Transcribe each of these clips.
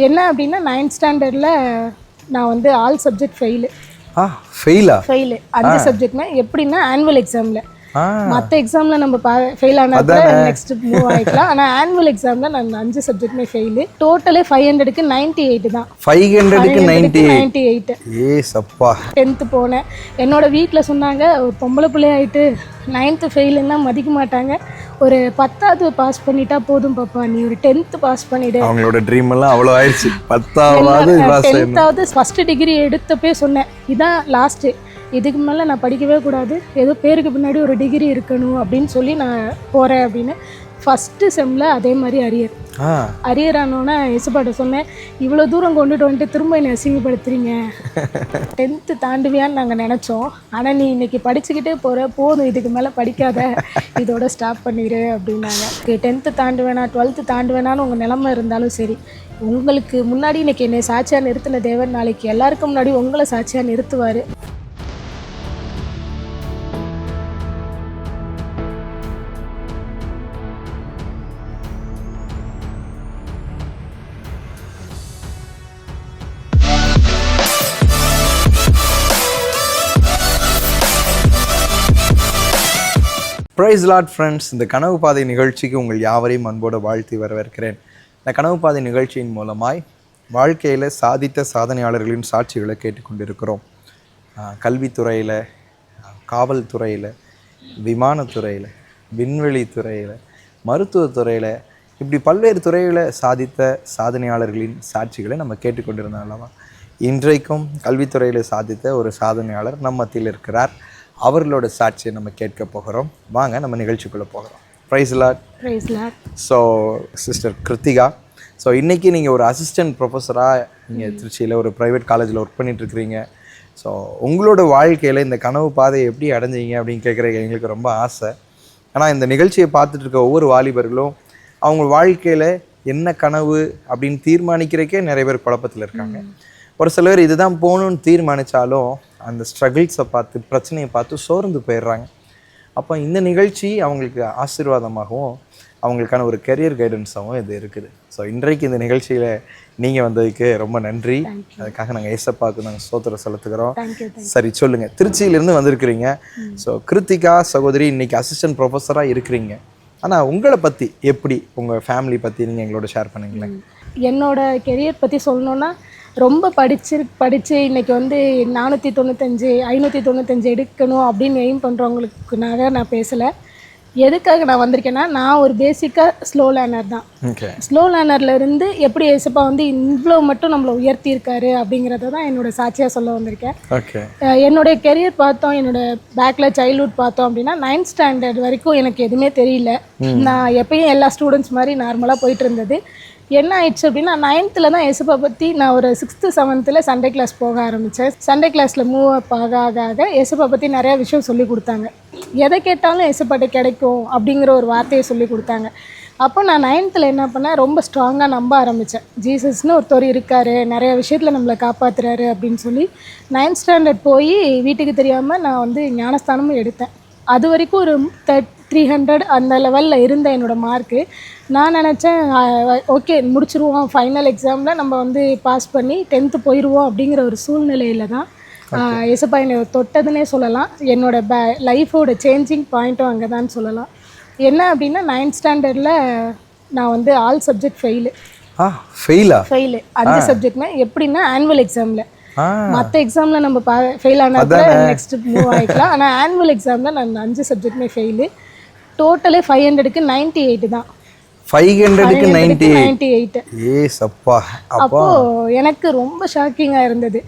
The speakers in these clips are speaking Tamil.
என்ன அப்படின்னா 9th ஸ்டாண்டர்டில் நான் வந்து ஆல் சப்ஜெக்ட் ஃபெயிலு. ஃபெயிலா? ஃபெயிலு 5 சப்ஜெக்ட்னா எப்படின்னா ஆனுவல் எக்ஸாமில். மற்ற எக்ஸாமில் நம்ம ஃபெயில் ஆனதுல நெக்ஸ்ட் மூவ் ஆகிக்கலாம். ஆனால் ஆனுவல் எக்ஸாமில் நான் 5 சப்ஜெக்ட்டுமே ஃபெயிலு. டோட்டலே 500க்கு 98 தான். 500க்கு 98. சப்பா. 10th போனேன். என்னோட வீட்டில் சொன்னாங்க, ஒரு பொம்பளை பிள்ளையாயிட்டு 9th ஃபெயிலுன்னா மதிக்க மாட்டாங்க, ஒரு 10வது பாஸ் பண்ணிட்டா போதும் பாப்பா, நீ ஒரு 10th பாஸ் பண்ணிடு. அவங்களோட ட்ரீம் எல்லாம் அவ்வளோ ஆயிடுச்சு. 10வது ஃபர்ஸ்ட் டிகிரி எடுத்தப்பே சொன்னேன், இதான் லாஸ்ட்டு, இதுக்கு மேலே நான் படிக்கவே கூடாது, ஏதோ பேருக்கு பின்னாடி ஒரு டிகிரி இருக்கணும் அப்படின்னு சொல்லி நான் போகிறேன் அப்படின்னு. ஃபஸ்ட்டு செம்மில் அதே மாதிரி அரியர் ஆனோன்னே எசுப்பாட்ட சொன்னேன், இவ்வளோ தூரம் கொண்டுட்டு வந்துட்டு திரும்ப என்னை அசிங்கப்படுத்துறீங்க, 10th தாண்டுவியான்னு நாங்கள் நினச்சோம், ஆனால் நீ இன்னைக்கு படிச்சுக்கிட்டே போகிற, போதும் இதுக்கு மேலே படிக்காத, இதோட ஸ்டாப் பண்ணிடு அப்படின்னாங்க. 10th தாண்டுவேனா 12th தாண்டுவேனான்னு உங்கள் நிலமை இருந்தாலும் சரி, உங்களுக்கு முன்னாடி இன்னைக்கு என்னை சாட்சியாக நிறுத்தின தேவன் நாளைக்கு எல்லாருக்கும் முன்னாடி உங்களை சாட்சியாக நிறுத்துவார். பிரைஸ் லார்ட் ஃப்ரெண்ட்ஸ், இந்த கனவு பாதை நிகழ்ச்சிக்கு உங்கள் யாவரையும் அன்போடு வாழ்த்தி வரவேற்கிறேன். இந்த கனவு பாதை நிகழ்ச்சியின் மூலமாய் வாழ்க்கையில் சாதித்த சாதனையாளர்களின் சாட்சிகளை கேட்டுக்கொண்டிருக்கிறோம். கல்வித்துறையில், காவல்துறையில், விமானத்துறையில், விண்வெளித்துறையில், மருத்துவத்துறையில், இப்படி பல்வேறு துறையில் சாதித்த சாதனையாளர்களின் சாட்சிகளை நம்ம கேட்டுக்கொண்டிருந்தோம் அல்லவா? இன்றைக்கும் கல்வித்துறையில் சாதித்த ஒரு சாதனையாளர் நம்ம மத்தியில் இருக்கிறார். அவர்களோட சாட்சியை நம்ம கேட்க போகிறோம். வாங்க நம்ம நிகழ்ச்சிக்குள்ளே போகிறோம். Praise lord. So sister Krithika, so இன்றைக்கி நீங்கள் ஒரு அசிஸ்டன்ட் ப்ரொஃபஸராக நீங்கள் திருச்சியில் ஒரு ப்ரைவேட் காலேஜில் ஒர்க் பண்ணிகிட்ருக்கிறீங்க. ஸோ உங்களோட வாழ்க்கையில் இந்த கனவு பாதையை எப்படி அடைஞ்சிங்க அப்படின்னு கேட்குறது எங்களுக்கு ரொம்ப ஆசை. ஆனால் இந்த நிகழ்ச்சியை பார்த்துட்டு இருக்க ஒவ்வொரு வாலிபர்களும் அவங்க வாழ்க்கையில் என்ன கனவு அப்படின்னு தீர்மானிக்கிறதுக்கே நிறைய பேர் குழப்பத்தில் இருக்காங்க. ஒரு சிலர் இதுதான் போகணுன்னு தீர்மானித்தாலும் அந்த ஸ்ட்ரகிள்ஸை பார்த்து, பிரச்சனையை பார்த்து சோர்ந்து போயிடுறாங்க. அப்போ இந்த நிகழ்ச்சி அவங்களுக்கு ஆசீர்வாதமாகவும் அவங்களுக்கான ஒரு கெரியர் கைடன்ஸாகவும் இது இருக்குது. ஸோ இன்றைக்கு இந்த நிகழ்ச்சியில் நீங்கள் வந்ததுக்கு ரொம்ப நன்றி. அதுக்காக நாங்கள் ஏசப்பாவுக்கு நாங்கள் ஸ்தோத்திரம் செலுத்துக்கிறோம். சரி, சொல்லுங்கள், திருச்சியிலேருந்து வந்திருக்கிறீங்க. ஸோ கிருத்திகா சகோதரி இன்னைக்கு அசிஸ்டன்ட் ப்ரொஃபஸராக இருக்கிறீங்க. ஆனால் உங்களை பற்றி எப்படி, உங்கள் ஃபேமிலி பற்றி நீங்கள் எங்களோட ஷேர் பண்ணுங்களேன். என்னோட கெரியர் பற்றி சொல்லணுன்னா, ரொம்ப படித்து இன்றைக்கி வந்து 495 595 எடுக்கணும் அப்படின்னு எய்ம் பண்ணுறவங்களுக்குனாக நான் பேசலை. எதுக்காக நான் வந்திருக்கேன்னா, நான் ஒரு பேசிக்காக ஸ்லோ லேர்னர் தான். ஸ்லோ லேர்னர்லேருந்து எப்படி ஏசப்பா வந்து இவ்வளோ மட்டும் நம்மளை உயர்த்தியிருக்காரு அப்படிங்கிறத தான் என்னோடய சாட்சியாக சொல்ல வந்திருக்கேன். என்னுடைய கெரியர் பார்த்தோம், என்னோடய பேக்கில் சைல்ட்ஹுட் பார்த்தோம் அப்படின்னா 9th ஸ்டாண்டர்ட் வரைக்கும் எனக்கு எதுவுமே தெரியல. நான் எப்பயும் எல்லா ஸ்டூடெண்ட்ஸ் மாதிரி நார்மலாக போயிட்டு இருந்தது. என்ன ஆயிடுச்சு அப்படின்னா, 9th தான் ஏசப்பா பற்றி நான் ஒரு 6th 7th சண்டே கிளாஸ் போக ஆரம்பித்தேன். சண்டே கிளாஸில் மூவ் அப் ஆக ஏசப்பா பற்றி நிறையா விஷயம் சொல்லி கொடுத்தாங்க. எதை கேட்டாலும் ஏசப்பாட்ட கிடைக்கும் அப்படிங்கிற ஒரு வார்த்தையை சொல்லி கொடுத்தாங்க. அப்போ நான் 9th என்ன பண்ணேன், ரொம்ப ஸ்ட்ராங்காக நம்ப ஆரம்பித்தேன். ஜீசஸ்னு ஒருத்தர் இருக்கார், நிறைய விஷயத்தில் நம்மளை காப்பாற்றுறாரு அப்படின்னு சொல்லி 9th ஸ்டாண்டர்ட் போய் வீட்டுக்கு தெரியாமல் நான் வந்து ஞானஸ்தானமும் எடுத்தேன். அது வரைக்கும் ஒரு 300 அந்த லெவலில் இருந்த என்னோடய மார்க்கு. நான் நினச்சேன், ஓகே முடிச்சிருவோம், ஃபைனல் எக்ஸாமில் நம்ம வந்து பாஸ் பண்ணி 10th போயிடுவோம் அப்படிங்கிற ஒரு சூழ்நிலையில் தான் ஏசப்பா என்னை தொட்டதுன்னே சொல்லலாம். என்னோடய லைஃபோட சேஞ்சிங் பாயிண்ட்டும் அங்கே தான் சொல்லலாம். என்ன அப்படின்னா, 9th ஸ்டாண்டர்டில் நான் வந்து ஆல் சப்ஜெக்ட் ஃபெயிலு. 5 சப்ஜெக்ட்னா எப்படின்னா ஆனுவல் எக்ஸாமில். மற்ற எக்ஸாமில் நம்ம ஃபெயில் ஆனதுல நெக்ஸ்ட் மூவ் ஆகிக்கலாம். ஆனால் ஆனுவல் எக்ஸாமில் நான் 5 சப்ஜெக்ட்டுமே ஃபெயிலு. டோட்டலே 500க்கு 98 தான். 500க்கு 98. அப்போது எனக்கு ரொம்ப ஷாக்கிங்காக இருந்தது.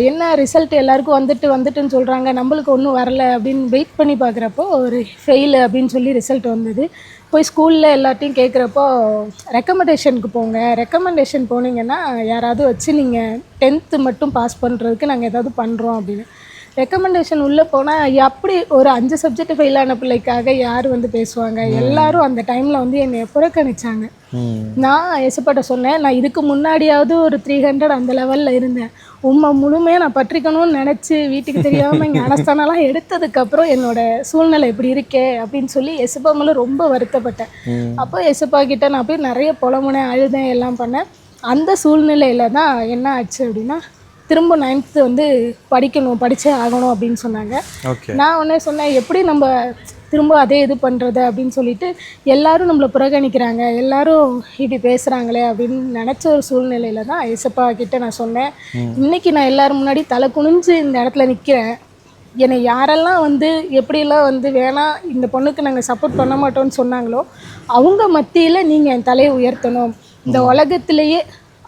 என்ன ரிசல்ட் எல்லாருக்கும் வந்துட்டுன்னு சொல்கிறாங்க, நம்மளுக்கு ஒன்றும் வரலை அப்படின்னு வெயிட் பண்ணி பார்க்குறப்போ ஒரு ஃபெயிலு அப்படின்னு சொல்லி ரிசல்ட் வந்தது. போய் ஸ்கூலில் எல்லாத்தையும் கேட்குறப்போ ரெக்கமெண்டேஷனுக்கு போங்க, ரெக்கமெண்டேஷன் போனீங்கன்னா யாராவது வச்சு நீங்கள் 10th மட்டும் பாஸ் பண்ணுறதுக்கு நாங்கள் ஏதாவது பண்ணுறோம் அப்படின்னு. ரெக்கமெண்டேஷன் உள்ளே போனால் அப்படி ஒரு 5 சப்ஜெக்ட் ஃபெயில் ஆன பிள்ளைக்காக யார் வந்து பேசுவாங்க? எல்லாரும் அந்த டைமில் வந்து என்னை புறக்கணிச்சாங்க. நான் ஏசப்பாட்ட சொன்னேன், நான் இதுக்கு முன்னாடியாவது ஒரு 300 அந்த லெவலில் இருந்தேன். உண்மை முழுமையாக நான் பற்றிக்கணும்னு நினச்சி வீட்டுக்கு தெரியாமல் ஞானஸ்தானம்லாம் எடுத்ததுக்கப்புறம் என்னோடய சூழ்நிலை இப்படி இருக்கே அப்படின்னு சொல்லி ஏசப்பா மேலே ரொம்ப வருத்தப்பட்டேன். அப்போ ஏசப்பா கிட்டே நான் போய் நிறைய புலம்புனேன், அழுதேன், எல்லாம் பண்ணேன். அந்த சூழ்நிலையில் தான் என்ன ஆச்சு அப்படின்னா, திரும்ப 9th வந்து படிச்சே ஆகணும் அப்படின்னு சொன்னாங்க. ஓகே. நான் உடனே சொன்னேன், எப்படி நம்ம திரும்ப அதே இது பண்ணுறது அப்படின்னு சொல்லிட்டு, எல்லாரும் நம்மளை புறக்கணிக்கிறாங்க, எல்லாரும் இப்படி பேசுகிறாங்களே அப்படின்னு நினச்ச ஒரு சூழ்நிலையில் தான் ஏசப்பா கிட்ட நான் சொன்னேன். இன்றைக்கி நான் எல்லோரும் முன்னாடி தலை குனிஞ்சு இந்த இடத்துல நிற்கிறேன். என்னை யாரெல்லாம் வந்து எப்படியெல்லாம் வந்து வேணாம் இந்த பொண்ணுக்கு நாங்கள் சப்போர்ட் பண்ண மாட்டோம்னு சொன்னாங்களோ, அவங்க மத்தியில் நீங்கள் என் தலையை உயர்த்தணும். இந்த உலகத்திலேயே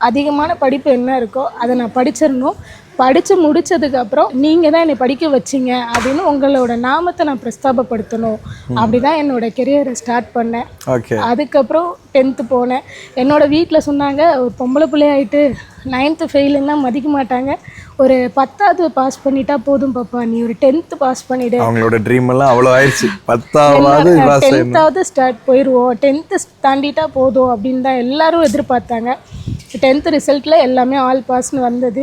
அதிகமான படிப்பு என்ன இருக்கோ அதை நான் படிச்சிடணும். படித்து முடித்ததுக்கப்புறம் நீங்கள் தான் என்னை படிக்க வச்சிங்க அப்படின்னு உங்களோட நாமத்தை நான் பிரஸ்தாபப்படுத்தணும். அப்படி தான் என்னோடய கெரியரை ஸ்டார்ட் பண்ணேன். ஓகே. அதுக்கப்புறம் 10th போனேன். என்னோடய வீட்டில் சொன்னாங்க, ஒரு பொம்பளை பிள்ளையாயிட்டு 9th ஃபெயிலுன்னா மதிக்க மாட்டாங்க, ஒரு 10வது பாஸ் பண்ணிட்டா போதும் பாப்பா, நீ ஒரு 10th பாஸ் பண்ணிவிடு. அவங்களோட ட்ரீம் எல்லாம் அவ்வளோ ஆயிடுச்சு, 10வது ஸ்டார்ட் போயிடுவோம், 10th தாண்டிட்டா போதும் அப்படின்னு தான் எல்லாரும் எதிர்பார்த்தாங்க. 10th ரிசல்ட்டில் எல்லாமே ஆல் பாஸ்ன்னு வந்தது.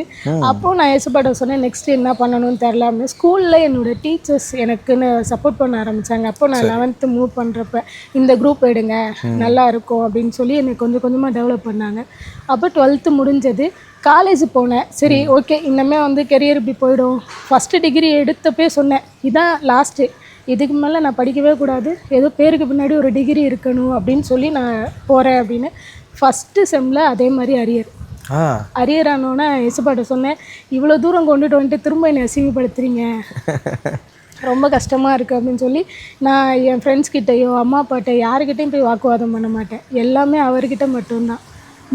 அப்போது நான் ஏசப்பாட்ட சொன்னேன், நெக்ஸ்ட் என்ன பண்ணணும்னு தெரில அப்படின்னு. ஸ்கூலில் என்னோடய டீச்சர்ஸ் எனக்குன்னு சப்போர்ட் பண்ண ஆரம்பித்தாங்க. அப்போ நான் 11th மூவ் பண்ணுறப்ப இந்த குரூப் எடுங்க நல்லா இருக்கும் அப்படின்னு சொல்லி என்னை கொஞ்சம் கொஞ்சமாக டெவலப் பண்ணாங்க. அப்போ 12th முடிஞ்சது, காலேஜ் போனேன். சரி ஓகே, இன்னமே வந்து கெரியர் இப்படி போயிடும். ஃபஸ்ட்டு டிகிரி எடுத்தப்பே சொன்னேன், இதான் லாஸ்ட்டு, இதுக்கு மேலே நான் படிக்கவே கூடாது, ஏதோ பேருக்கு பின்னாடி ஒரு டிகிரி இருக்கணும் அப்படின்னு சொல்லி நான் போகிறேன் அப்படின்னு. ஃபஸ்ட்டு செம்மில் அதே மாதிரி அரியர் ஆனோன்னே ஏசப்பாட்ட சொன்னேன், இவ்வளோ தூரம் கொண்டுட்டு வந்துட்டு திரும்ப என்னை அசிங்கப்படுத்துறீங்க, ரொம்ப கஷ்டமாக இருக்குது அப்படின்னு சொல்லி நான் என் ஃப்ரெண்ட்ஸ்கிட்டையோ அம்மா அப்பாட்ட யாருக்கிட்டையும் போய் வாக்குவாதம் பண்ண மாட்டேன். எல்லாமே அவர்கிட்ட மட்டும்தான்.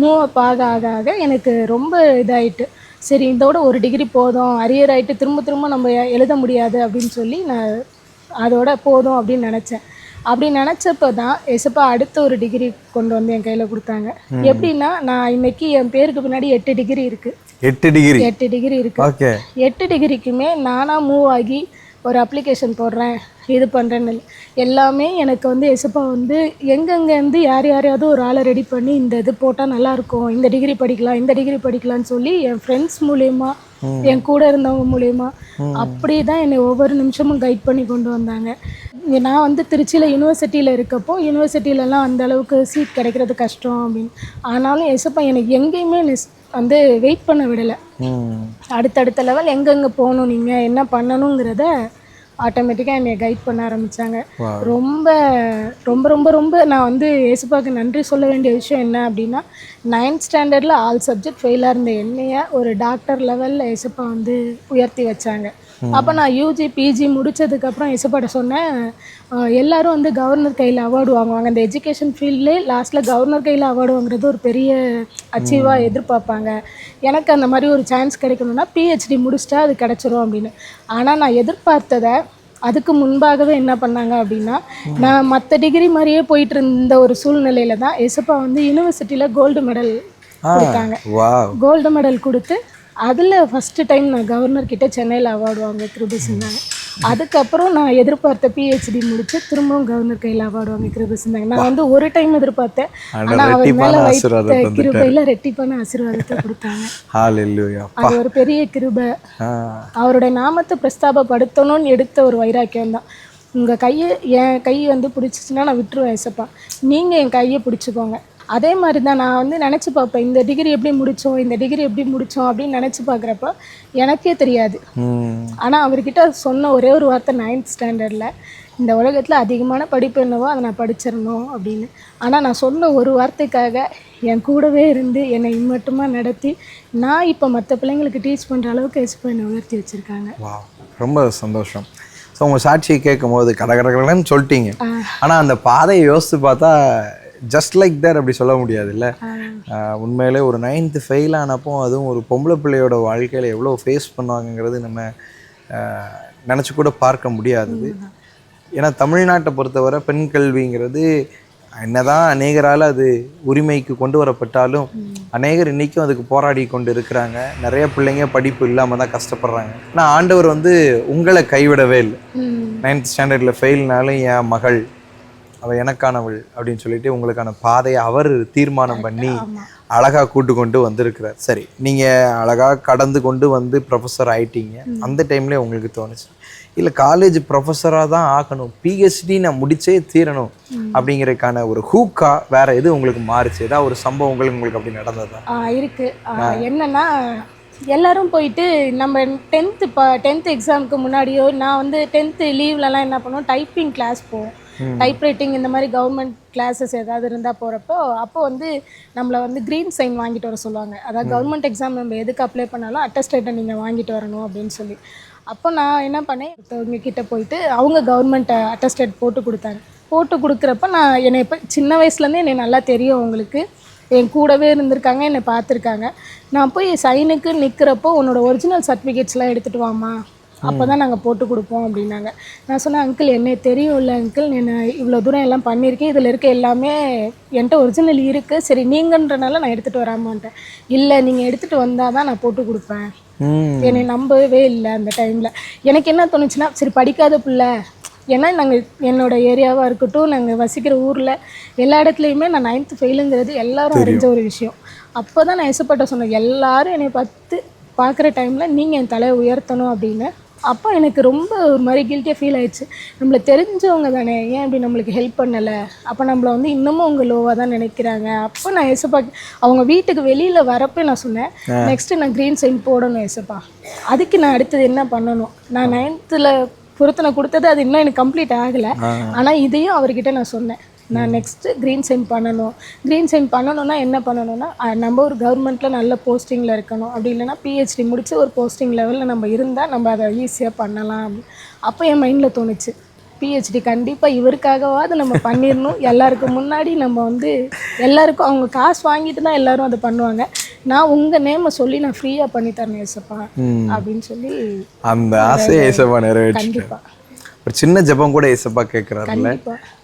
மூவ் அப் ஆக எனக்கு ரொம்ப இதாகிட்டு, சரி இதோட ஒரு டிகிரி போதும், அரியர் ஆகிட்டு திரும்ப நம்ம எழுத முடியாது அப்படின்னு சொல்லி நான் அதோட போதும் அப்படின்னு நினச்சேன். அப்படி நினச்சப்போ தான் ஏசப்பா அடுத்த ஒரு டிகிரி கொண்டு வந்து என் கையில் கொடுத்தாங்க. எப்படின்னா, நான் இன்னைக்கு என் பேருக்கு பின்னாடி 8 டிகிரி இருக்குது. 8 டிகிரி இருக்குது. ஓகே. 8 டிகிரிக்குமே நானாக மூவ் ஆகி ஒரு அப்ளிகேஷன் போடுறேன், இது பண்ணுறேன்னு எல்லாமே எனக்கு வந்து ஏசப்பா வந்து எங்கெங்கேருந்து யாரையாவது ஒரு ஆளை ரெடி பண்ணி இந்த இது போட்டால் நல்லாயிருக்கும், இந்த டிகிரி படிக்கலாம்னு சொல்லி என் ஃப்ரெண்ட்ஸ் மூலயமா, என் கூட இருந்தவங்க மூலயமா அப்படி தான் என்னை ஒவ்வொரு நிமிஷமும் கைட் பண்ணி கொண்டு வந்தாங்க. நான் வந்து திருச்சியில் யூனிவர்சிட்டியில் இருக்கப்போ, யூனிவர்சிட்டியிலலாம் அந்தளவுக்கு சீட் கிடைக்கிறது கஷ்டம் அப்படின்னு. ஆனாலும் ஏசப்பா எனக்கு எங்கேயுமே வந்து வெயிட் பண்ண விடலை. அடுத்தடுத்த லெவல் எங்கெங்கே போகணும், நீங்கள் என்ன பண்ணணுங்கிறத ஆட்டோமேட்டிக்காக என்னை கைட் பண்ண ஆரம்பித்தாங்க. ரொம்ப ரொம்ப ரொம்ப ரொம்ப நான் வந்து ஏசப்பாவுக்கு நன்றி சொல்ல வேண்டிய விஷயம் என்ன அப்படின்னா, 9th ஸ்டாண்டர்டில் ஆல் சப்ஜெக்ட் ஃபெயிலாக இருந்த என்னைய ஒரு டாக்டர் லெவலில் ஏசப்பா வந்து உயர்த்தி வச்சாங்க. அப்போ நான் யூஜி பிஜி முடித்ததுக்கப்புறம் ஏசப்பாட்ட சொன்னேன், எல்லோரும் வந்து கவர்னர் கையில் அவார்டு வாங்குவாங்க, அந்த எஜுகேஷன் ஃபீல்ட்லேயே லாஸ்ட்டில் கவர்னர் கையில் அவார்டு வாங்குறது ஒரு பெரிய அச்சீவாக எதிர்பார்ப்பாங்க. எனக்கு அந்த மாதிரி ஒரு சான்ஸ் கிடைக்கணும்னா பிஹெச்டி முடிச்சிட்டா அது கிடச்சிரும் அப்படின்னு. ஆனால் நான் எதிர்பார்த்ததை அதுக்கு முன்பாகவே என்ன பண்ணாங்க அப்படின்னா, நான் மற்ற டிகிரி மாதிரியே போயிட்டு இருந்த ஒரு சூழ்நிலையில் தான் ஏசப்பா வந்து யூனிவர்சிட்டியில் கோல்டு மெடல் கொடுத்தாங்க. கோல்டு மெடல் கொடுத்து அதில் ஃபஸ்ட்டு டைம் நான் கவர்னர்கிட்ட சென்னையில் அவார்டு வாங்க கிருபை செஞ்சாங்க. அதுக்கப்புறம் நான் எதிர்பார்த்த பிஹெச்டி முடித்து திரும்பவும் கவர்னர் கையில் அவார்டு வாங்க கிருபை செஞ்சாங்க. நான் வந்து ஒரு டைம் எதிர்பார்த்தேன், ஆனால் அவர் மேலே வைத்த கிருபையில் ரெட்டிப்பான ஆசீர்வாதத்தை கொடுத்தாங்க. அது ஒரு பெரிய கிருபை. அவருடைய நாமத்தை பிரஸ்தாபப்படுத்தணும்னு எடுத்த ஒரு வைராக்கியம் தான். உங்கள் கையை என் கை வந்து பிடிச்சிச்சின்னா நான் விட்டுருவேன் ஏசப்பா, நீங்கள் என் கையை பிடிச்சிக்கோங்க. அதே மாதிரி தான் நான் வந்து நினச்சி பார்ப்பேன், இந்த டிகிரி எப்படி முடித்தோம் அப்படின்னு நினச்சி பார்க்குறப்ப எனக்கே தெரியாது. ஆனால் அவர்கிட்ட சொன்ன ஒரே ஒரு வார்த்தை 9th ஸ்டாண்டர்டில், இந்த உலகத்தில் அதிகமான படிப்பு என்னவோ அதை நான் படிச்சிடணும் அப்படின்னு. ஆனால் நான் சொன்ன ஒரு வார்த்தைக்காக என் கூடவே இருந்து என்னை இம்மட்டுமாக நடத்தி நான் இப்போ மற்ற பிள்ளைங்களுக்கு டீச் பண்ணுற அளவுக்கு ஏசப்பா என்னை உயர்த்தி வச்சுருக்காங்க. ரொம்ப சந்தோஷம். ஸோ உங்கள் சாட்சியை கேட்கும் போது கடகடன்னு சொல்லிட்டீங்க, ஆனால் அந்த பாதையை யோசித்து பார்த்தா ஜஸ்ட் லைக் தேட் அப்படி சொல்ல முடியாதுல்ல. உண்மையிலே ஒரு 9th ஃபெயில் ஆனப்போ, அதுவும் ஒரு பொம்பளை பிள்ளையோட வாழ்க்கையில் எவ்வளோ ஃபேஸ் பண்ணுவாங்கங்கிறது நம்ம நினச்சி கூட பார்க்க முடியாதது. ஏன்னா தமிழ்நாட்டை பொறுத்தவரை பெண் கல்விங்கிறது என்னதான் அநேகரால் அது உரிமைக்கு கொண்டு வரப்பட்டாலும் அநேகர் இன்றைக்கும் அதுக்கு போராடி கொண்டு இருக்கிறாங்க. நிறைய பிள்ளைங்க படிப்பு இல்லாமல் தான் கஷ்டப்படுறாங்க. ஆனால் ஆண்டவர் வந்து உங்களை கைவிடவே இல்லை. 9th ஸ்டாண்டர்டில் ஃபெயில்னாலும் என் மகள் அவள் எனக்கானவள் அப்படின்னு சொல்லிட்டு உங்களுக்கான பாதையை அவர் தீர்மானம் பண்ணி அழகாக கூட்டு கொண்டு வந்திருக்கிறார். சரி, நீங்கள் அழகாக கடந்து கொண்டு வந்து ப்ரொஃபஸர் ஆகிட்டீங்க. அந்த டைம்லேயே உங்களுக்கு தோணுச்சு, இல்லை காலேஜ் ப்ரொஃபஸராக தான் ஆகணும், பிஹெச்டி நான் முடிச்சே தீரணும் அப்படிங்கிறதுக்கான ஒரு ஹூக்கா வேற எது உங்களுக்கு மாறுச்சு? ஏதாவது ஒரு சம்பவம் உங்களுக்கு அப்படி நடந்ததா? இருக்கு. என்னன்னா எல்லாரும் போயிட்டு நம்ம டென்த்து எக்ஸாமுக்கு முன்னாடியோ நான் வந்து டென்த்து லீவ்லலாம் என்ன பண்ணுவோம், டைப்பிங் கிளாஸ் போவோம். டைப்ரைட்டிங் இந்த மாதிரி கவர்மெண்ட் கிளாஸஸ் ஏதாவது இருந்தால் போகிறப்போ அப்போ வந்து நம்மளை வந்து க்ரீன் சைன் வாங்கிட்டு வர சொல்லுவாங்க. அதாவது கவர்மெண்ட் எக்ஸாம் நம்ம எதுக்கு அப்ளை பண்ணாலும் அட்டஸ்டேட்டை நீங்கள் வாங்கிட்டு வரணும் அப்படின்னு சொல்லி. அப்போ நான் என்ன பண்ணேன், ஒருத்தவங்க கிட்டே போயிட்டு அவங்க கவர்மெண்ட் அட்டஸ்டேட் போட்டு கொடுத்தாங்க. போட்டு கொடுக்குறப்ப நான் என்னை இப்போ சின்ன வயசுலேருந்தே என்னை நல்லா தெரியும் அவங்களுக்கு, என் கூடவே இருந்திருக்காங்க, என்னை பார்த்துருக்காங்க. நான் போய் சைனுக்கு நிற்கிறப்போ உன்னோட ஒரிஜினல் சர்டிஃபிகேட்ஸ்லாம் எடுத்துகிட்டு வாமா, அப்போ தான் நாங்கள் போட்டு கொடுப்போம் அப்படின்னாங்க. நான் சொன்னேன், அங்கிள் என்னை தெரியும் இல்லை அங்கிள், நான் இவ்வளோ தூரம் எல்லாம் பண்ணியிருக்கேன், இதில் இருக்க எல்லாமே என்கிட்ட ஒரிஜினல் இருக்குது, சரி நீங்கன்றனால நான் எடுத்துகிட்டு வராமான்ட்டேன். இல்லை நீங்கள் எடுத்துகிட்டு வந்தால் தான் நான் போட்டு கொடுப்பேன். என்னை நம்பவே இல்லை அந்த டைமில். எனக்கு என்ன தோணுச்சுன்னா, சரி படிக்காத பிள்ளை, ஏன்னா நாங்கள் என்னோடய ஏரியாவாக இருக்கட்டும், நாங்கள் வசிக்கிற ஊரில் எல்லா இடத்துலையுமே நான் 9th ஃபெயிலுங்கிறது எல்லாரும் அறிஞ்ச ஒரு விஷயம். அப்போ தான் நான் எசப்பட்ட சொன்னேன், எல்லாரும் என்னை பார்க்குற டைமில் நீங்கள் என் தலையை உயர்த்தணும் அப்படின்னு. அப்போ எனக்கு ரொம்ப ஒரு மாதிரி கில்ட்டியாக ஃபீல் ஆயிடுச்சு. நம்மளை தெரிஞ்சவங்க தானே, ஏன் இப்படி நம்மளுக்கு ஹெல்ப் பண்ணலை, அப்போ நம்மளை வந்து இன்னமும் அவங்க லோவாக தான் நினைக்கிறாங்க. அப்போ நான் ஏசப்பா அவங்க வீட்டுக்கு வெளியில் வரப்போ நான் சொன்னேன், நெக்ஸ்ட்டு நான் க்ரீன் சைன் போடணும் ஏசப்பா, அதுக்கு நான் அடுத்தது என்ன பண்ணணும். நான் 9th பொருத்தனை கொடுத்தது அது இன்னும் எனக்கு கம்ப்ளீட் ஆகலை, ஆனால் இதையும் அவர்கிட்ட நான் சொன்னேன், நான் நெக்ஸ்ட்டு க்ரீன் சைன் பண்ணணும். க்ரீன் சைன் பண்ணணுன்னா என்ன பண்ணணும்னா, நம்ம ஒரு கவர்மெண்ட்டில் நல்ல போஸ்டிங்கில் இருக்கணும், அப்படி இல்லைனா பிஹெச்டி முடித்து ஒரு போஸ்டிங் லெவலில் நம்ம இருந்தால் நம்ம அதை ஈஸியாக பண்ணலாம். அப்போ என் மைண்டில் தோணுச்சு, பிஹெச்டி கண்டிப்பாக இவருக்காகவாது நம்ம பண்ணிடணும். எல்லாருக்கும் முன்னாடி நம்ம வந்து எல்லாருக்கும் அவங்க காசு வாங்கிட்டு தான் எல்லோரும் அதை பண்ணுவாங்க, நான் உங்கள் நேமை சொல்லி நான் ஃப்ரீயாக பண்ணி தரேன் ஏசப்பா அப்படின்னு சொல்லி அந்த ஆசையை ஏசப்பா நிறைவேற்றி. கண்டிப்பாக ஒரு சின்ன ஜெபம் கூட ஏசப்பா கேட்குறாருல்ல.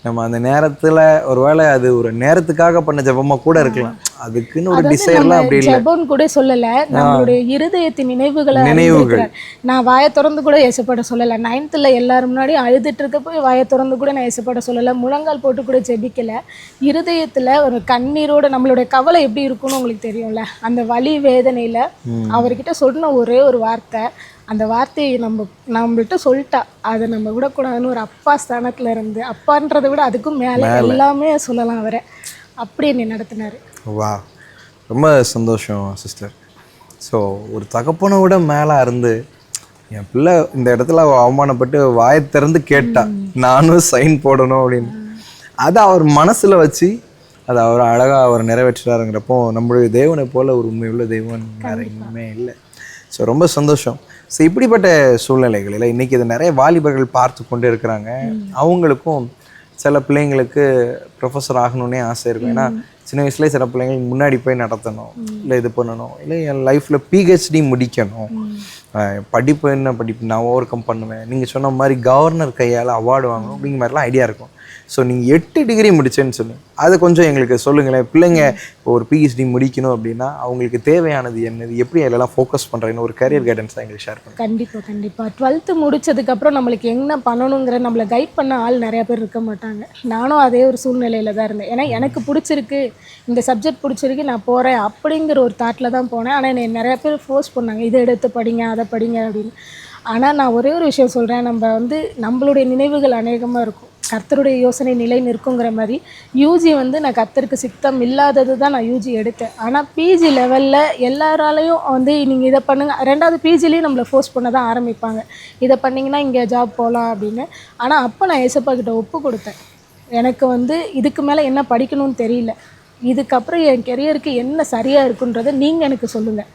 நம்ம அந்த நேரத்தில் ஒருவேளை அது ஒரு நேரத்துக்காக பண்ண ஜெபமாக கூட இருக்கலாம், அதுக்குன்னு ஒரு டிசைர்லாம் அப்படி இல்லை. ஜெபம் கூட சொல்லலை, நம்மளுடைய இருதயத்தின் நினைவுகளை. நான் வாயை திறந்து கூட ஏசப்பட சொல்லலை. 9th எல்லாரும் முன்னாடி அழுதுட்டு இருக்க போய் வாயை திறந்து கூட நான் ஏசப்பட சொல்லலை, முழங்கால் போட்டு கூட ஜெபிக்கலை. இருதயத்தில் ஒரு கண்ணீரோடு நம்மளுடைய கவலை எப்படி இருக்குன்னு உங்களுக்கு தெரியும்ல, அந்த வலி வேதனையில் அவர்கிட்ட சொன்ன ஒரே ஒரு வார்த்தை, அந்த வார்த்தையை நம்மள்கிட்ட சொல்லிட்டா அதை நம்ம விடக்கூடாதுன்னு ஒரு அப்பா ஸ்தானத்தில் இருந்து, அப்பான்றதை விட அதுக்கும் மேலே எல்லாமே சொல்லலாம் அவரை, அப்படி என்னை நடத்தினார். வா, ரொம்ப சந்தோஷம் சிஸ்டர். ஸோ ஒரு தகப்பனை விட மேலே இருந்து என் பிள்ளை இந்த இடத்துல அவமானப்பட்டு வாயை திறந்து கேட்டா நானும் சைன் போடணும் அப்படின்னு, அதை அவர் மனசில் வச்சு அதை அவர் அழகாக அவர் நிறைவேற்றுறாருங்கிறப்போ நம்மளுடைய தேவனை போல் ஒரு உண்மையுள்ள தெய்வம் வேறு எதுவுமே இல்லை. ஸோ ரொம்ப சந்தோஷம். ஸோ இப்படிப்பட்ட சூழ்நிலைகளில் இன்றைக்கி இதை நிறைய வாலிபர்கள் பார்த்து கொண்டு இருக்கிறாங்க. அவங்களுக்கும் சில பிள்ளைங்களுக்கு ப்ரொஃபஸர் ஆகணுன்னே ஆசை இருக்கும். ஏன்னா சின்ன வயசுலேயே சில பிள்ளைங்களுக்கு முன்னாடி போய் நடத்தணும், இல்லை இது பண்ணணும், இல்லை என் லைஃப்பில் பிஹெச்டி முடிக்கணும், படிப்பு என்ன படிப்பு நான் ஓவர் கம் பண்ணுவேன், நீங்கள் சொன்ன மாதிரி கவர்னர் கையால் அவார்டு வாங்கணும் அப்படிங்கிற மாதிரிலாம் ஐடியா இருக்கும். ஸோ நீங்கள் 8 டிகிரி முடிச்சேன்னு சொல்லுங்கள், அதை கொஞ்சம் எங்களுக்கு சொல்லுங்களேன். பிள்ளைங்க இப்போ ஒரு பிஹெச்டி முடிக்கணும் அப்படின்னா அவங்களுக்கு தேவையானது என்னது, எப்படி அதெல்லாம் ஃபோக்கஸ் பண்ணுறேன்னு ஒரு கரியர் கைடன்ஸ் தான் எங்களுக்கு ஷேர் பண்ணுங்கள். கண்டிப்பாக 12th முடிச்சதுக்கப்புறம் நம்மளுக்கு என்ன பண்ணணுங்கிற நம்மளை கைட் பண்ண ஆள் நிறையா பேர் இருக்க மாட்டாங்க. நானும் அதே ஒரு சூழ்நிலையில் தான் இருந்தேன். ஏன்னா எனக்கு பிடிச்சிருக்கு, இந்த சப்ஜெக்ட் பிடிச்சிருக்கு, நான் போகிறேன் அப்படிங்கிற ஒரு தாட்டில் தான் போனேன். ஆனால் என்னை நிறையா பேர் ஃபோர்ஸ் பண்ணாங்க, இதை எடுத்து படிங்க அதை படிங்க அப்படின்னு. ஆனால் நான் ஒரே ஒரு விஷயம் சொல்கிறேன், நம்ம வந்து நம்மளுடைய நினைவுகள் அநேகமாக இருக்கும், கர்த்தருடைய யோசனை நிலை நிற்குங்கிற மாதிரி. யூஜி வந்து நான் கர்த்தருக்கு சித்தம் இல்லாதது தான் நான் யூஜி எடுத்தேன். ஆனால் பிஜி லெவலில் எல்லாராலையும் வந்து நீங்கள் இதை பண்ணுங்கள், 2வது பிஜிலையும் நம்மளை ஃபோர்ஸ் பண்ண தான் ஆரம்பிப்பாங்க, இதை பண்ணிங்கன்னா இங்கே ஜாப் போகலாம் அப்படின்னு. ஆனால் அப்போ நான் ஏசப்பா கிட்ட ஒப்பு கொடுத்தேன், எனக்கு வந்து இதுக்கு மேலே என்ன படிக்கணும்னு தெரியல, இதுக்கப்புறம் என் கெரியருக்கு என்ன சரியாக இருக்குன்றதை நீங்கள் எனக்கு சொல்லுங்கள்,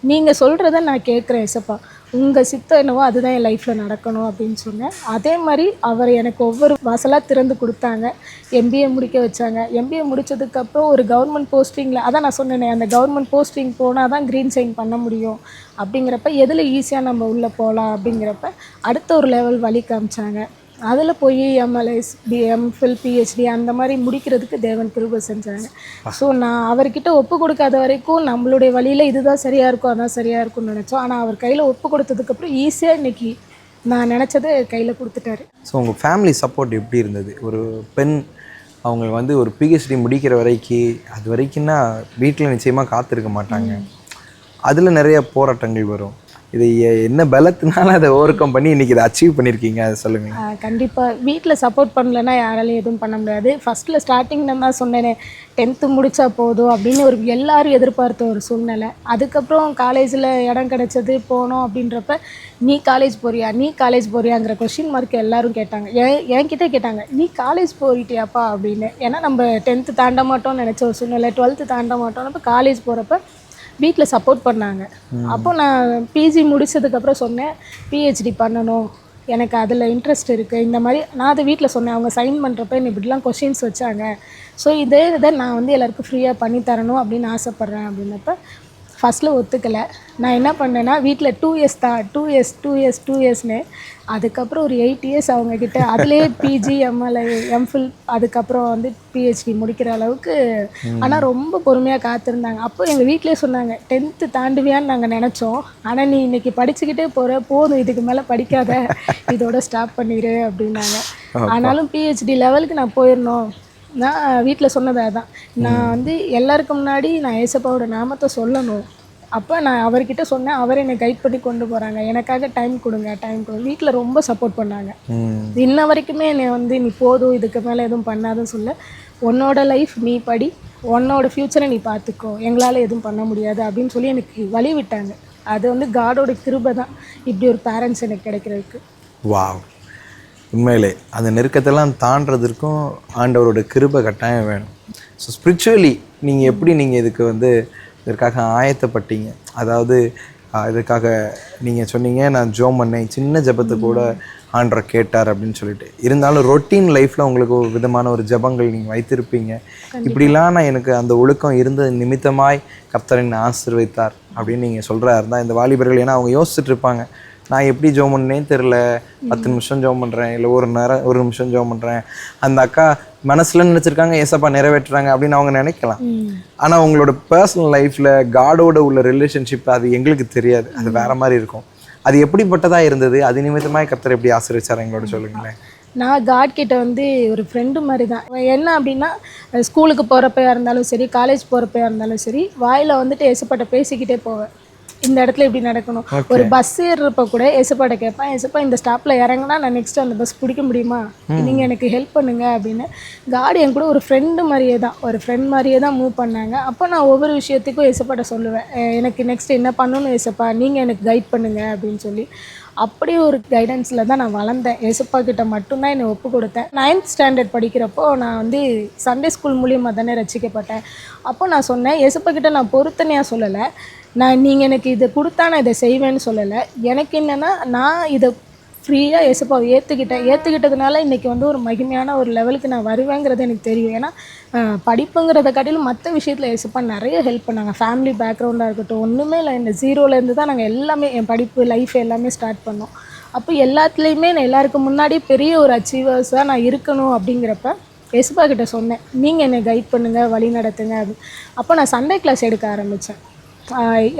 நீங்கள் சொல்கிறத நான் கேட்குறேன் ஏசப்பா, உங்கள் சித்தம் என்னவோ அதுதான் என் லைஃப்பில் நடக்கணும் அப்படின்னு சொன்னேன். அதே மாதிரி அவர் எனக்கு ஒவ்வொரு வாசலாக திறந்து கொடுத்தாங்க. எம்பிஏ முடிக்க வச்சாங்க. எம்பிஏ முடித்ததுக்கப்புறம் ஒரு கவர்மெண்ட் போஸ்டிங்கில், அதான் நான் சொன்னேனே, அந்த கவர்மெண்ட் போஸ்டிங் போனால் தான் க்ரீன் சைன் பண்ண முடியும் அப்படிங்கிறப்ப எதில் ஈஸியாக நம்ம உள்ளே போகலாம் அப்படிங்கிறப்ப அடுத்த ஒரு லெவல் வழி காமிச்சாங்க. அதில் போய் எம்எல்எஸ் எம்ஃபில் பிஹெச்டி அந்த மாதிரி முடிக்கிறதுக்கு தேவன் கிருபை செஞ்சாங்க. ஸோ நான் அவர்கிட்ட ஒப்பு கொடுக்காத வரைக்கும் நம்மளுடைய வழியில் இதுதான் சரியாக இருக்கும் அதான் சரியாக இருக்கும்னு நினச்சோம். ஆனால் அவர் கையில் ஒப்பு கொடுத்ததுக்கப்புறம் ஈஸியாக இன்றைக்கி நான் நினச்சதை கையில் கொடுத்துட்டாரு. ஸோ உங்கள் ஃபேமிலி சப்போர்ட் எப்படி இருந்தது? ஒரு பெண் அவங்க வந்து ஒரு பிஹெச்டி முடிக்கிற அது வரைக்கும்னா வீட்டில் நிச்சயமாக காத்திருக்க மாட்டாங்க, அதில் நிறைய போராட்டங்கள் வரும். இது என்ன பலத்தினால அதை ஓவர் கம் பண்ணி இன்னைக்கு இதை அச்சீவ் பண்ணியிருக்கீங்க, அதை சொல்லுங்களேன். கண்டிப்பாக வீட்டில் சப்போர்ட் பண்ணலன்னா யாராலையும் எதுவும் பண்ண முடியாது. ஃபஸ்ட்டில் ஸ்டார்டிங்கில் தான் சொன்னேனே 10th முடித்தா போதும் அப்படின்னு ஒரு எல்லாரும் எதிர்பார்த்த ஒரு சூழ்நிலை. அதுக்கப்புறம் காலேஜில் இடம் கிடச்சது போனோம் அப்படின்றப்ப நீ காலேஜ் போறியாங்கிற கொஷின் மார்க் எல்லோரும் கேட்டாங்க. என்கிட்ட கேட்டாங்க, நீ காலேஜ் போயிட்டியாப்பா அப்படின்னு. ஏன்னா நம்ம 10th தாண்ட மாட்டோம்னு நினச்ச ஒரு சூழ்நிலை, 12th தாண்ட மாட்டோம்னு இப்போ காலேஜ் போகிறப்ப வீட்டில் சப்போர்ட் பண்ணாங்க. அப்போ நான் பிஜி முடித்ததுக்கப்புறம் சொன்னேன், பிஹெச்டி பண்ணணும், எனக்கு அதில் இன்ட்ரெஸ்ட் இருக்குது. இந்த மாதிரி நான் அதை வீட்டில் சொன்னேன். அவங்க சைன் பண்ணுறப்ப என்ன இப்படிலாம் கொஷின்ஸ் வச்சாங்க. ஸோ இதை நான் வந்து எல்லாருக்கும் ஃப்ரீயாக பண்ணி தரணும் அப்படின்னு ஆசைப்பட்றேன் அப்படின்னப்ப ஃபஸ்ட்டில் ஒத்துக்கலை. நான் என்ன பண்ணேன்னா வீட்டில் 2 இயர்ஸ் தான், 2 இயர்ஸ்னு. அதுக்கப்புறம் ஒரு 8 இயர்ஸ் அவங்கக்கிட்ட அதிலே பிஜி, எம்எல்ஏ, எம்ஃபில், அதுக்கப்புறம் வந்து பிஹெச்டி முடிக்கிற அளவுக்கு. ஆனால் ரொம்ப பொறுமையாக காத்திருந்தாங்க. அப்போ எங்கள் வீட்டிலே சொன்னாங்க, 10th தாண்டுவியான்னு நாங்கள் நினச்சோம், ஆனால் நீ இன்றைக்கி படிச்சுக்கிட்டே போகிற, போதும் இதுக்கு மேலே படிக்காத, இதோட ஸ்டாப் பண்ணிடு அப்படின்னாங்க. ஆனாலும் பிஹெச்டி லெவலுக்கு நான் போயிடணும். நான் வீட்டில் சொன்னது அதான், நான் வந்து எல்லாருக்கு முன்னாடி நான் ஏசப்பாவோட நாமத்தை சொல்லணும். அப்போ நான் அவர்கிட்ட சொன்னேன், அவர் என்னை கைட் பண்ணி கொண்டு போகிறாங்க. எனக்காக டைம் கொடுங்க. வீட்டில் ரொம்ப சப்போர்ட் பண்ணாங்க. இன்ன வரைக்குமே என்னை வந்து நீ போதும், இதுக்கு மேலே எதுவும் பண்ணாதுன்னு சொல்ல, உன்னோட லைஃப் நீ படி, உன்னோட ஃப்யூச்சரை நீ பார்த்துக்கோ, எங்களால் எதுவும் பண்ண முடியாது அப்படின்னு சொல்லி எனக்கு வழி விட்டாங்க. அது வந்து காடோட கிருபை தான் இப்படி ஒரு பேரண்ட்ஸ் எனக்கு கிடைக்கிறதுக்கு. வாவ், உண்மையிலே அந்த நெருக்கத்தெல்லாம் தாண்டறதுக்கும் ஆண்டவரோட கிருபை கட்டாயம் வேணும். ஸோ ஸ்பிரிச்சுவலி நீங்கள் எப்படி நீங்கள் இதுக்கு வந்து இதற்காக ஆயத்தப்பட்டீங்க? அதாவது இதுக்காக நீங்கள் சொன்னீங்க, நான் ஜோம் பண்ணேன், சின்ன ஜபத்தை கூட ஆண்டரை கேட்டார் அப்படின்னு சொல்லிட்டு. இருந்தாலும் ரொட்டீன் லைஃப்பில் உங்களுக்கு ஒரு விதமான ஒரு ஜபங்கள் நீங்கள் வைத்திருப்பீங்க. இப்படிலாம் நான் எனக்கு அந்த ஒழுக்கம் இருந்தது நிமித்தமாய் கர்த்தர் என்னை ஆசீர்வதித்தார் அப்படின்னு நீங்கள் சொல்கிறா இருந்தால் இந்த வாலிபர்கள், ஏன்னா அவங்க யோசிச்சுட்டு இருப்பாங்க, நான் எப்படி ஜோம் பண்ணேன்னு தெரில, 10 நிமிஷம் ஜோம் பண்ணுறேன், இல்லை ஒரு நிமிஷம் ஜோம் பண்ணுறேன். அந்த அக்கா மனசுல நினச்சிருக்காங்க ஏசப்பா நிறைவேற்றுறாங்க அப்படின்னு அவங்க நினைக்கலாம். ஆனால் உங்களோட பர்சனல் லைஃப்பில் காடோட உள்ள ரிலேஷன்ஷிப் அது எங்களுக்கு தெரியாது, அது வேற மாதிரி இருக்கும். அது எப்படிப்பட்டதாக இருந்தது? அது நிமித்தமாக கர்த்தர் எப்படி ஆசீர்வதிச்சார் எங்களோட சொல்லுங்களேன். நான் காட் கிட்ட வந்து ஒரு ஃப்ரெண்டு மாதிரி தான். என்ன அப்படின்னா, ஸ்கூலுக்கு போகிறப்பையா இருந்தாலும் சரி, காலேஜ் போகிறப்பையா இருந்தாலும் சரி, வாயில் வந்துட்டு ஏசப்பாட்ட பேசிக்கிட்டே போவேன். இந்த இடத்துல இப்படி நடக்கணும். ஒரு பஸ் ஏறுறப்ப கூட ஏசப்பாட்ட கேட்பேன், ஏசப்பா இந்த ஸ்டாப்பில் இறங்கினா நான் நெக்ஸ்ட் அந்த பஸ் பிடிக்க முடியுமா, நீங்கள் எனக்கு ஹெல்ப் பண்ணுங்க அப்படின்னு. காட் என் கூட ஒரு ஃப்ரெண்டு மாதிரியே தான் மூவ் பண்ணாங்க. அப்போ நான் ஒவ்வொரு விஷயத்துக்கும் ஏசப்பாட்ட சொல்லுவேன், எனக்கு நெக்ஸ்ட் என்ன பண்ணணும் ஏசப்பா, நீங்கள் எனக்கு கைட் பண்ணுங்க அப்படின்னு சொல்லி. அப்படியே ஒரு கைடன்ஸில் தான் நான் வளர்ந்தேன். ஏசப்பா கிட்ட மட்டும்தான் என்னை ஒப்பு கொடுத்தேன். 9th ஸ்டாண்டர்ட் படிக்கிறப்போ நான் வந்து சண்டே ஸ்கூல் மூலியமாக தானே ரசிக்கப்பட்டேன். அப்போ நான் சொன்னேன், ஏசப்பா கிட்ட நான் பொறுத்தனையாக சொல்லலை, நீங்கள் எனக்கு இதை கொடுத்தா நான் இதை செய்வேன்னு சொல்லலை. எனக்கு என்னென்னா, நான் இதை ஃப்ரீயாக ஏசப்பாவை ஏற்றுக்கிட்டதுனால இன்றைக்கி வந்து ஒரு மகிமையான ஒரு லெவலுக்கு நான் வருவேங்கிறது எனக்கு தெரியும். ஏன்னா படிப்புங்கிறத காட்டிலும் மற்ற விஷயத்தில் ஏசப்பா நிறைய ஹெல்ப் பண்ணாங்க. ஃபேமிலி பேக்ரவுண்டாக இருக்கட்டும், ஒன்றுமே இல்லை, இந்த 0லேருந்து தான் நாங்கள் எல்லாமே, என் படிப்பு லைஃப் எல்லாமே ஸ்டார்ட் பண்ணோம். அப்போ எல்லாத்துலேயுமே நான் எல்லாருக்கும் முன்னாடி பெரிய ஒரு அச்சீவர்ஸாக நான் இருக்கணும். அப்படிங்கிறப்ப ஏசப்பா கிட்ட சொன்னேன், நீங்கள் என்னை கைட் பண்ணுங்கள், வழி நடத்துங்க அப்படின்னு. அப்போ நான் சண்டே கிளாஸ் எடுக்க ஆரம்பித்தேன்.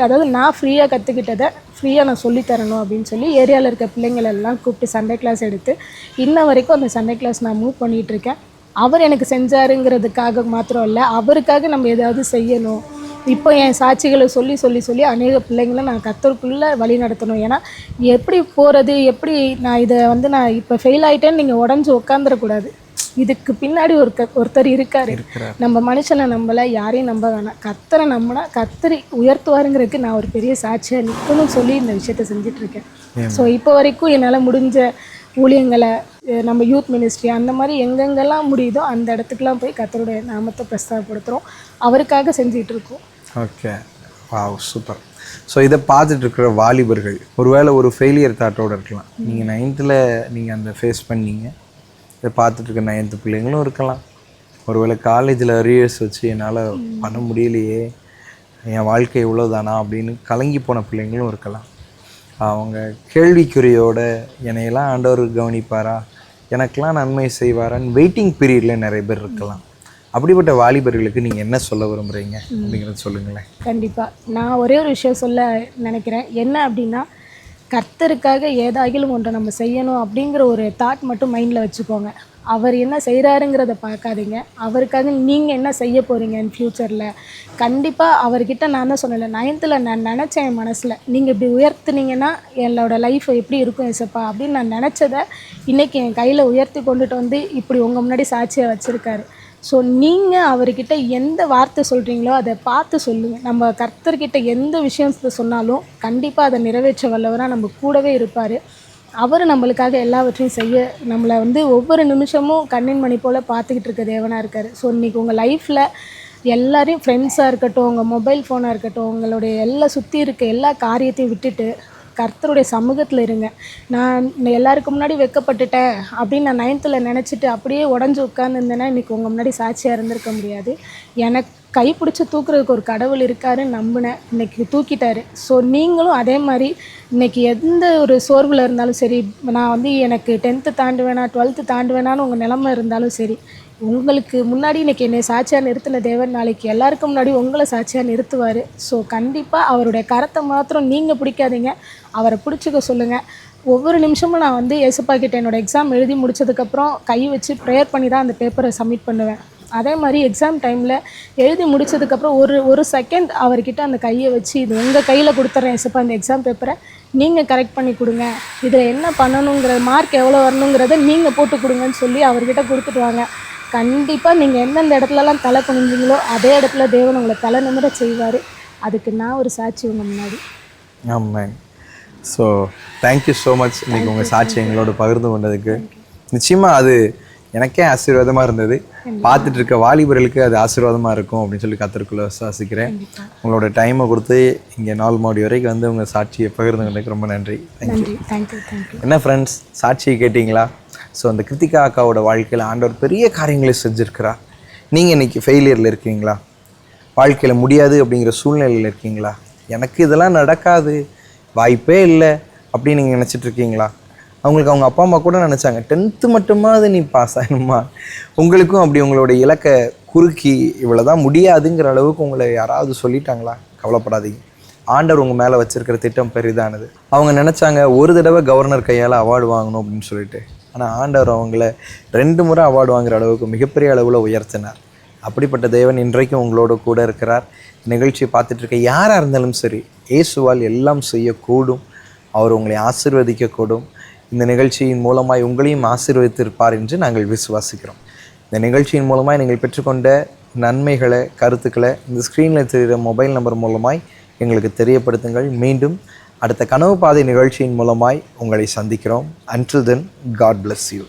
அதாவது நான் ஃப்ரீயாக கற்றுக்கிட்டதை ஃப்ரீயாக நான் சொல்லித்தரணும் அப்படின்னு சொல்லி ஏரியாவில் இருக்க பிள்ளைங்களெல்லாம் கூப்பிட்டு சண்டே கிளாஸ் எடுத்து இன்ன வரைக்கும் அந்த சண்டே கிளாஸ் நான் மூவ் பண்ணிகிட்ருக்கேன். அவர் எனக்கு செஞ்சாருங்கிறதுக்காக மாத்திரம் இல்லை, அவருக்காக நம்ம ஏதாவது செய்யணும். இப்போ என் சாட்சிகளை சொல்லி அநேக பிள்ளைங்களை நான் கர்த்தருக்குள்ளே வழி நடத்தணும். ஏன்னா எப்படி போகிறது, எப்படி நான் இதை வந்து நான் இப்போ ஃபெயில் ஆகிட்டேன்னு நீங்கள் உடஞ்சி உட்காந்துடக்கூடாது. இதுக்கு பின்னாடி ஒருத்தர் இருக்காரு. நம்ம மனுஷனை நம்பலை, யாரையும் நம்ப வேணாம், கர்த்தரை நம்பினா கர்த்தரை உயர்த்துவாருங்கிறதுக்கு நான் ஒரு பெரிய சாட்சியாக நிற்கணும்னு சொல்லி இந்த விஷயத்த செஞ்சிட்ருக்கேன். ஸோ இப்போ வரைக்கும் என்னால் முடிஞ்ச ஊழியங்களை, நம்ம யூத் மினிஸ்ட்ரி, அந்த மாதிரி எங்கெங்கெல்லாம் முடியுதோ அந்த இடத்துக்குலாம் போய் கர்த்தருடைய நாமத்தை பிரஸ்தாபப்படுத்துகிறோம், அவருக்காக செஞ்சிகிட்ருக்கோம். Okay, wow, super. ஸோ இதை பார்த்துட்டு இருக்கிற வாலிபர்கள் ஒருவேளை ஒரு ஃபெயிலியர் தாட்டோடு இருக்கலாம். நீங்கள் 9th நீங்கள் அந்த ஃபேஸ் பண்ணீங்க, இதை பார்த்துட்ருக்க 9th பிள்ளைங்களும் இருக்கலாம். ஒருவேளை காலேஜில் அரியர்ஸ் வச்சு என்னால் பண்ண முடியலையே, என் வாழ்க்கை இவ்வளோதானா அப்படின்னு கலங்கி போன பிள்ளைங்களும் இருக்கலாம். அவங்க கேள்விக்குறியோட என்னையெல்லாம் ஆண்டவர் கவனிப்பாரா, எனக்கெல்லாம் நன்மை செய்வாரான்னு வெயிட்டிங் பீரியடில் நிறைய பேர் இருக்கலாம். அப்படிப்பட்ட வாலிபர்களுக்கு நீங்கள் என்ன சொல்ல விரும்புகிறீங்க அப்படிங்கிறத சொல்லுங்களேன். கண்டிப்பாக நான் ஒரே ஒரு விஷயம் சொல்ல நினைக்கிறேன். என்ன அப்படின்னா, கர்த்தருக்காக ஏதாகிலும் ஒன்றை நம்ம செய்யணும் அப்படிங்கிற ஒரு தாட் மட்டும் மைண்டில் வச்சுக்கோங்க. அவர் என்ன செய்கிறாருங்கிறத பார்க்காதீங்க, அவருக்காக நீங்கள் என்ன செய்ய போகிறீங்க இன் ஃப்யூச்சரில். கண்டிப்பாக அவர்கிட்ட நான் தான் சொன்னேன்ல, 9th நான் நினச்சேன் என் மனசில், நீங்கள் இப்படி உயர்த்துனீங்கன்னா என்னோடய லைஃப் எப்படி இருக்கும் ஏசப்பா அப்படின்னு நான் நினச்சதை இன்றைக்கி என் கையில் உயர்த்தி கொண்டுட்டு வந்து இப்படி உங்கள் முன்னாடி சாட்சியாக வச்சுருக்காரு. ஸோ நீங்கள் அவர்கிட்ட எந்த வார்த்தை சொல்கிறீங்களோ அதை பார்த்து சொல்லுங்கள். நம்ம கர்த்தர்கிட்ட எந்த விஷயத்தை சொன்னாலும் கண்டிப்பாக அதை நிறைவேற்ற வல்லவராக நம்ம கூடவே இருப்பார். அவர் நம்மளுக்காக எல்லாவற்றையும் செய்ய நம்மளை வந்து ஒவ்வொரு நிமிஷமும் கண்ணின் மணி போல் பார்த்துக்கிட்டு இருக்க தேவனாக இருக்கார். ஸோ இன்றைக்கி உங்கள் லைஃப்பில் எல்லாரையும், ஃப்ரெண்ட்ஸாக இருக்கட்டும், உங்கள் மொபைல் ஃபோனாக இருக்கட்டும், உங்களுடைய எல்லாம் சுற்றி இருக்க எல்லா காரியத்தையும் விட்டுட்டு கர்த்தருடைய சமூகத்தில் இருங்க. நான் எல்லாருக்கும் முன்னாடி வெட்கப்பட்டுட்டேன் அப்படின்னு நான் 9th நினச்சிட்டு அப்படியே உடஞ்சி உட்காந்துருந்தேன்னா இன்றைக்கி உங்கள் முன்னாடி சாட்சியாக இருந்திருக்க முடியாது. எனக்கு கைப்பிடிச்சி தூக்குறதுக்கு ஒரு கடவுள் இருக்காருன்னு நம்பினேன், இன்றைக்கி தூக்கிட்டாரு. ஸோ நீங்களும் அதே மாதிரி இன்றைக்கி எந்த ஒரு சோர்வில் இருந்தாலும் சரி, நான் வந்து எனக்கு 10th தாண்டுவேனா 12th தாண்டுவேனான்னு உங்கள் நிலமை இருந்தாலும் சரி, உங்களுக்கு முன்னாடி இன்றைக்கி என்னை சாட்சியாக நிறுத்தின தேவன் நாளைக்கு எல்லாருக்கும் முன்னாடி உங்களை சாட்சியாக நிறுத்துவார். ஸோ கண்டிப்பாக அவருடைய கரத்தை மாத்திரம் நீங்கள் பிடிக்காதீங்க, அவரை பிடிச்சிக்க சொல்லுங்கள். ஒவ்வொரு நிமிஷமும் நான் வந்து ஏசப்பா கிட்ட என்னோடய எக்ஸாம் எழுதி முடித்ததுக்கப்புறம் கை வச்சு ப்ரேயர் பண்ணி தான் அந்த பேப்பரை சப்மிட் பண்ணுவேன். அதே மாதிரி எக்ஸாம் டைமில் எழுதி முடித்ததுக்கப்புறம் ஒரு செகண்ட் அவர்கிட்ட அந்த கையை வச்சு, இது உங்கள் கையில் கொடுத்துட்றேன் ஏசப்பா, இந்த எக்ஸாம் பேப்பரை நீங்கள் கரெக்ட் பண்ணி கொடுங்க, இதில் என்ன பண்ணணுங்கிற, மார்க் எவ்வளோ வரணுங்கிறத நீங்கள் போட்டு கொடுங்கன்னு சொல்லி அவர்கிட்ட கொடுத்துட்டு வாங்க. கண்டிப்பாக நீங்கள் எந்தெந்த இடத்துலலாம் தலை குனிஞ்சிங்களோ அதே இடத்துல தேவன் உங்களை தலை நிமிர செய்வார். அதுக்கு நான் ஒரு சாட்சி உங்கள் முன்னாடி. ஆமாம். ஸோ தேங்க்யூ ஸோ மச் இன்றைக்கி உங்கள் சாட்சி எங்களோட பகிர்ந்து கொண்டதுக்கு. நிச்சயமாக அது எனக்கே ஆசீர்வாதமாக இருந்தது, பார்த்துட்டு இருக்க வாலிபர்களுக்கு அது ஆசீர்வாதமாக இருக்கும் அப்படின்னு சொல்லி கர்த்தருக்குள்ள விசுவாசிக்கிறேன். உங்களோட டைமை கொடுத்து இங்கே 4 மாடி வரைக்கும் வந்து உங்கள் சாட்சியை பகிர்ந்து கொண்டதுக்கு ரொம்ப நன்றி. தேங்க்யூ. என்ன ஃப்ரெண்ட்ஸ், சாட்சியை கேட்டிங்களா? ஸோ அந்த கிருத்திகா அக்காவோட வாழ்க்கையில் ஆண்டவர் பெரிய காரியங்களை செஞ்சுருக்கிறார். நீங்கள் இன்றைக்கி ஃபெயிலியரில் இருக்கீங்களா? வாழ்க்கையில் முடியாது அப்படிங்கிற சூழ்நிலையில் இருக்கீங்களா? எனக்கு இதெல்லாம் நடக்காது, வாய்ப்பே இல்லை அப்படின்னு நீங்கள் நினச்சிட்ருக்கீங்களா? அவங்களுக்கு அவங்க அப்பா அம்மா கூட நினச்சாங்க 10th மட்டுமாவது நீ பாஸ் ஆகணுமா. உங்களுக்கும் அப்படி உங்களோட இலக்கை குறுக்கி இவ்வளோ தான் முடியாதுங்கிற அளவுக்கு உங்களை யாராவது சொல்லிட்டாங்களா? கவலைப்படாதீங்க, ஆண்டவர் உங்கள் மேலே வச்சுருக்கிற திட்டம் பெரிதானது. அவங்க நினச்சாங்க ஒரு தடவை கவர்னர் கையால் அவார்டு வாங்கணும் அப்படின்னு சொல்லிட்டு, ஆனால் ஆண்டவர் அவங்கள 2 முறை அவார்டு வாங்குற அளவுக்கு மிகப்பெரிய அளவில் உயர்த்தினார். அப்படிப்பட்ட தேவன் இன்றைக்கும் உங்களோட கூட இருக்கிறார். நிகழ்ச்சியை பார்த்துட்டு இருக்க யாராக இருந்தாலும் சரி, இயேசுவால் எல்லாம் செய்யக்கூடும், அவர் உங்களை ஆசீர்வதிக்கக்கூடும். இந்த நிகழ்ச்சியின் மூலமாய் உங்களையும் ஆசீர்வதித்திருப்பார் என்று நாங்கள் விசுவாசிக்கிறோம். இந்த நிகழ்ச்சியின் மூலமாய் நீங்கள் பெற்றுக்கொண்ட நன்மைகளை, கருத்துக்களை இந்த ஸ்க்ரீனில் தெரிகிற மொபைல் நம்பர் மூலமாய் எங்களுக்கு தெரியப்படுத்துங்கள். மீண்டும் அடுத்த கனவு பாதை நிகழ்ச்சியின் மூலமாய் உங்களை சந்திக்கிறோம். Until then, God bless you.